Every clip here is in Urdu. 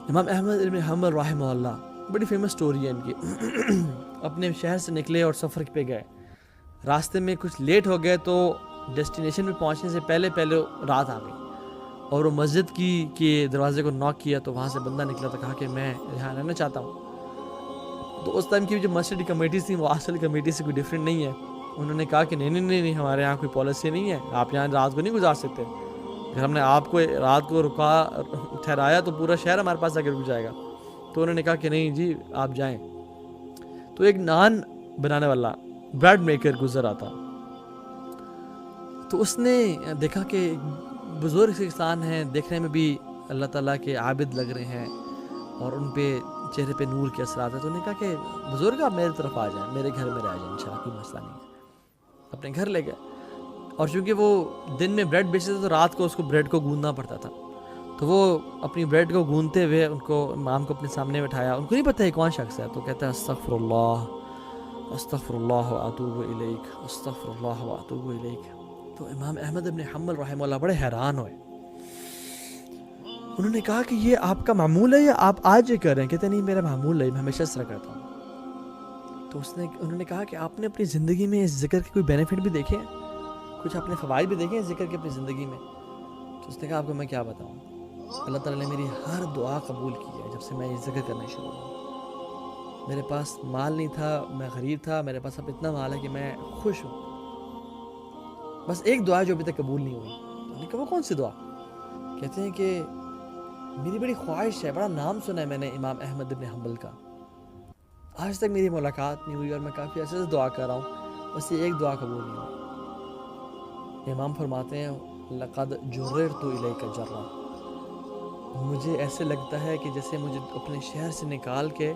امام احمد ابن حنبل رحمہ اللہ، بڑی فیمس سٹوری ہے ان کی۔ اپنے شہر سے نکلے اور سفر پہ گئے، راستے میں کچھ لیٹ ہو گئے تو ڈیسٹینیشن پہ پہنچنے سے پہلے رات آ گئی، اور وہ مسجد کے دروازے کو ناک کیا تو وہاں سے بندہ نکلا تو کہا کہ میں یہاں رہنا چاہتا ہوں۔ تو اس ٹائم کی جو مسجد کی کمیٹیز تھیں وہ آج کل کمیٹی سے کوئی ڈفرینٹ نہیں ہے۔ انہوں نے کہا کہ نہیں ہمارے یہاں کوئی پالیسی نہیں ہے، آپ یہاں رات کو نہیں گزار سکتے، اگر ہم نے آپ کو رات کو ٹھہرایا تو پورا شہر ہمارے پاس آ کے رک جائے گا۔ تو انہوں نے کہا کہ نہیں جی آپ جائیں۔ تو ایک نان بنانے والا بریڈ میکر گزر آتا، تو اس نے دیکھا کہ بزرگ انسان ہیں، دیکھنے میں بھی اللہ تعالیٰ کے عابد لگ رہے ہیں اور ان پہ چہرے پہ نور کے اثرات ہیں، تو انہوں نے کہا کہ بزرگ آپ میری طرف آ جائیں، میرے گھر میں رہ جائیں، انشاءاللہ کوئی مسئلہ نہیں ہے۔ اپنے گھر لے گئے، اور چونکہ وہ دن میں بریڈ بیچتے تھے تو رات کو اس کو بریڈ کو گوندنا پڑتا تھا، تو وہ اپنی بریڈ کو گوندتے ہوئے ان کو امام کو اپنے سامنے بٹھایا، ان کو نہیں پتہ ہے کون شخص ہے، تو کہتا ہے استغفر اللہ واتوب الیک، استغفر اللہ واتوب الیک۔ تو امام احمد ابن حنبل رحمہ اللہ بڑے حیران ہوئے، انہوں نے کہا کہ یہ آپ کا معمول ہے یا آپ آج یہ کر رہے ہیں؟ کہتے نہیں میرا معمول ہے، میں ہمیشہ اس طرح کرتا ہوں۔ تو انہوں نے کہا کہ آپ نے اپنی زندگی میں اس ذکر کے کوئی بینیفٹ بھی دیکھے ہیں، کچھ آپ نے فوائد بھی دیکھے ہیں ذکر کے اپنی زندگی میں؟ تو اس نے کہا آپ کو میں کیا بتاؤں، اللہ تعالیٰ نے میری ہر دعا قبول کی ہے جب سے میں یہ ذکر کرنا شروع ہوں۔ میرے پاس مال نہیں تھا، میں غریب تھا، میرے پاس اب اتنا مال ہے کہ میں خوش ہوں، بس ایک دعا جو ابھی تک قبول نہیں ہوئی۔ تو نے کہا وہ کون سی دعا؟ کہتے ہیں کہ میری بڑی خواہش ہے، بڑا نام سنا ہے میں نے امام احمد ابن حنبل کا، آج تک میری ملاقات نہیں ہوئی اور میں کافی عرصے سے دعا کر رہا ہوں، بس یہ ایک دعا قبول نہیں ہوئی۔ امام فرماتے ہیں لقد جررت الیک جرا، مجھے ایسے لگتا ہے کہ جیسے مجھے اپنے شہر سے نکال کے،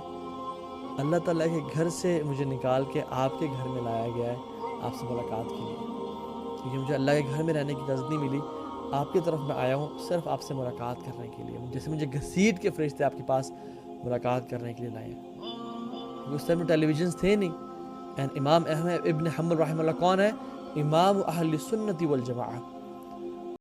اللہ تعالیٰ کے گھر سے مجھے نکال کے آپ کے گھر میں لایا گیا ہے آپ سے ملاقات کے لیے، کیونکہ مجھے اللہ کے گھر میں رہنے کی اجازت نہیں ملی، آپ کی طرف میں آیا ہوں صرف آپ سے ملاقات کرنے کے لیے، جیسے مجھے گھسیٹ کے فرشتے آپ کے پاس ملاقات کرنے کے لیے لائے ہیں۔ کیونکہ اس ٹائم میں ٹیلی ویژنس تھے نہیں۔ امام احمد ابن حنبل رحمہ اللہ کون ہے؟ امام اہل سنت والجماعت،